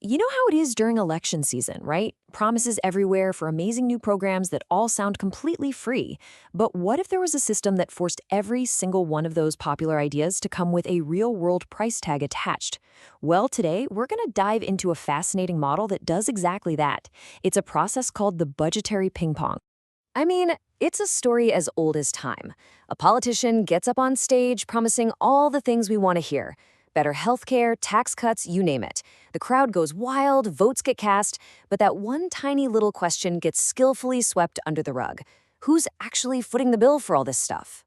You know how it is during election season, right? Promises everywhere for amazing new programs that all sound completely free. But what if there was a system that forced every single one of those popular ideas to come with a real-world price tag attached? Well, today, we're going to dive into a fascinating model that does exactly that. It's a process called the budgetary ping pong. I mean, it's a story as old as time. A politician gets up on stage promising all the things we want to hear. Better healthcare, tax cuts, you name it. The crowd goes wild, votes get cast, but that one tiny little question gets skillfully swept under the rug. Who's actually footing the bill for all this stuff?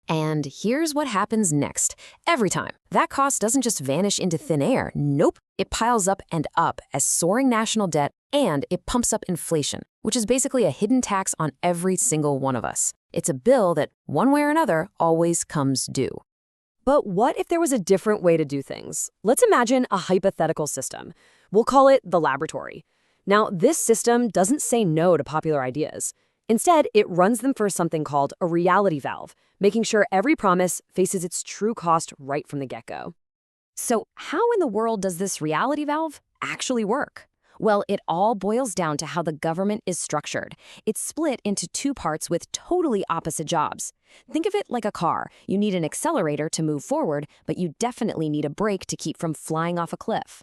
And here's what happens next. Every time, that cost doesn't just vanish into thin air. Nope. It piles up and up as soaring national debt, and it pumps up inflation, which is basically a hidden tax on every single one of us. It's a bill that, one way or another, always comes due. But what if there was a different way to do things? Let's imagine a hypothetical system. We'll call it the laboratory. Now, this system doesn't say no to popular ideas. Instead, it runs them for something called a reality valve, making sure every promise faces its true cost right from the get-go. So how in the world does this reality valve actually work? Well, it all boils down to how the government is structured. It's split into two parts with totally opposite jobs. Think of it like a car. You need an accelerator to move forward, but you definitely need a brake to keep from flying off a cliff.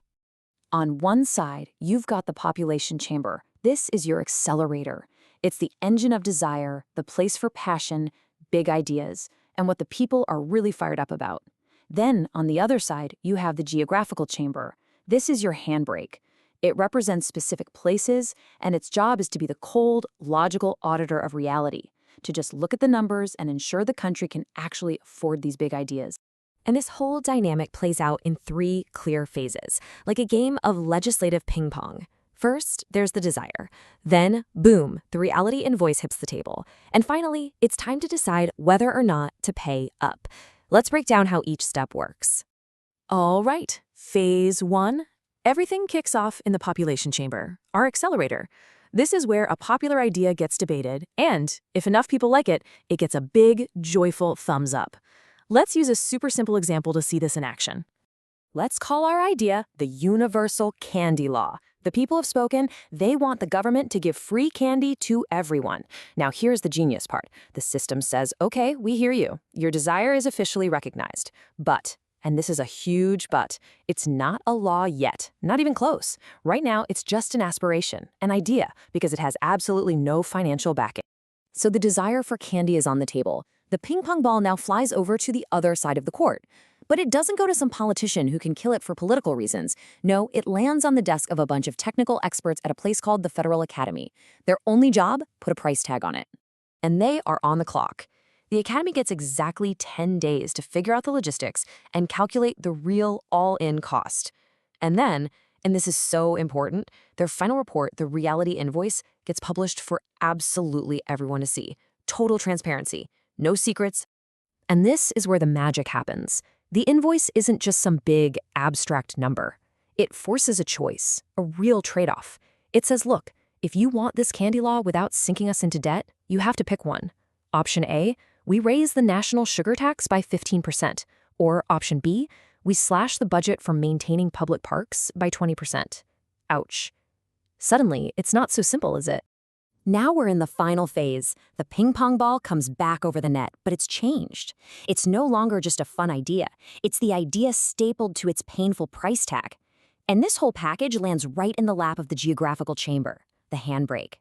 On one side, you've got the population chamber. This is your accelerator. It's the engine of desire, the place for passion, big ideas, and what the people are really fired up about. Then, on the other side, you have the geographical chamber. This is your handbrake. It represents specific places, and its job is to be the cold, logical auditor of reality, to just look at the numbers and ensure the country can actually afford these big ideas. And this whole dynamic plays out in three clear phases, like a game of legislative ping pong. First, there's the desire. Then, boom, the reality invoice hits the table. And finally, it's time to decide whether or not to pay up. Let's break down how each step works. All right, phase one. Everything kicks off in the population chamber, our accelerator. This is where a popular idea gets debated, and if enough people like it, it gets a big, joyful thumbs up. Let's use a super simple example to see this in action. Let's call our idea the universal candy law. The people have spoken. They want the government to give free candy to everyone. Now, here's the genius part. The system says, okay, we hear you. Your desire is officially recognized. But, and this is a huge but, it's not a law yet, not even close. Right now, it's just an aspiration, an idea, because it has absolutely no financial backing. So the desire for candy is on the table. The ping pong ball now flies over to the other side of the court. But it doesn't go to some politician who can kill it for political reasons. No, it lands on the desk of a bunch of technical experts at a place called the Federal Academy. Their only job? Put a price tag on it. And they are on the clock. The Academy gets exactly 10 days to figure out the logistics and calculate the real all-in cost. And then, and this is so important, their final report, the reality invoice, gets published for absolutely everyone to see. Total transparency. No secrets. And this is where the magic happens. The invoice isn't just some big, abstract number. It forces a choice, a real trade-off. It says, look, if you want this candy law without sinking us into debt, you have to pick one. Option A, we raise the national sugar tax by 15%. Or option B, we slash the budget for maintaining public parks by 20%. Ouch. Suddenly, it's not so simple, is it? Now we're in the final phase. The ping pong ball comes back over the net, but it's changed. It's no longer just a fun idea. It's the idea stapled to its painful price tag. And this whole package lands right in the lap of the geographical chamber, the handbrake.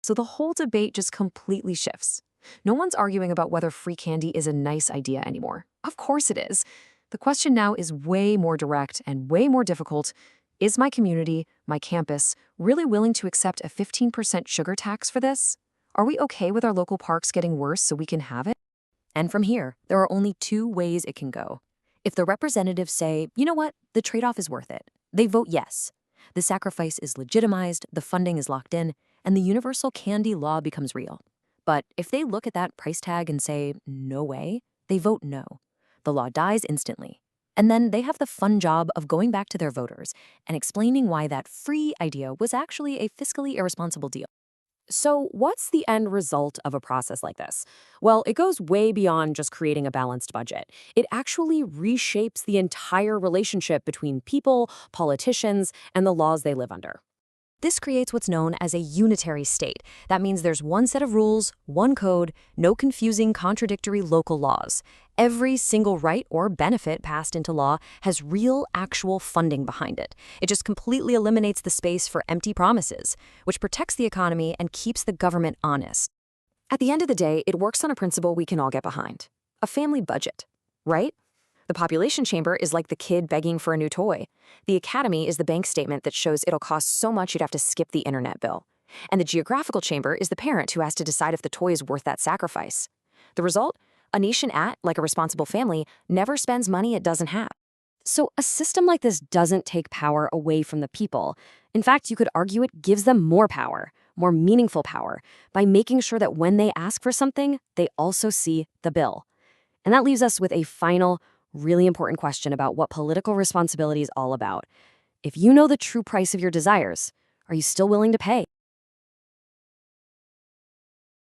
So the whole debate just completely shifts. No one's arguing about whether free candy is a nice idea anymore. Of course it is. The question now is way more direct and way more difficult. Is my community, my campus, really willing to accept a 15% sugar tax for this? Are we okay with our local parks getting worse so we can have it? And from here, there are only two ways it can go. If the representatives say, you know what, the trade-off is worth it, they vote yes. The sacrifice is legitimized, the funding is locked in, and the universal candy law becomes real. But if they look at that price tag and say, no way, they vote no. The law dies instantly. And then they have the fun job of going back to their voters and explaining why that free idea was actually a fiscally irresponsible deal. So, what's the end result of a process like this? Well, it goes way beyond just creating a balanced budget. It actually reshapes the entire relationship between people, politicians, and the laws they live under. This creates what's known as a unitary state. That means there's one set of rules, one code, no confusing, contradictory local laws. Every single right or benefit passed into law has real, actual funding behind it. It just completely eliminates the space for empty promises, which protects the economy and keeps the government honest. At the end of the day, it works on a principle we can all get behind. A family budget, right? The population chamber is like the kid begging for a new toy. The academy is the bank statement that shows it'll cost so much you'd have to skip the internet bill. And the geographical chamber is the parent who has to decide if the toy is worth that sacrifice. The result? A nation like a responsible family, never spends money it doesn't have. So, a system like this doesn't take power away from the people. In fact, you could argue it gives them more power, more meaningful power, by making sure that when they ask for something, they also see the bill. And that leaves us with a final, really important question about what political responsibility is all about. If you know the true price of your desires, are you still willing to pay?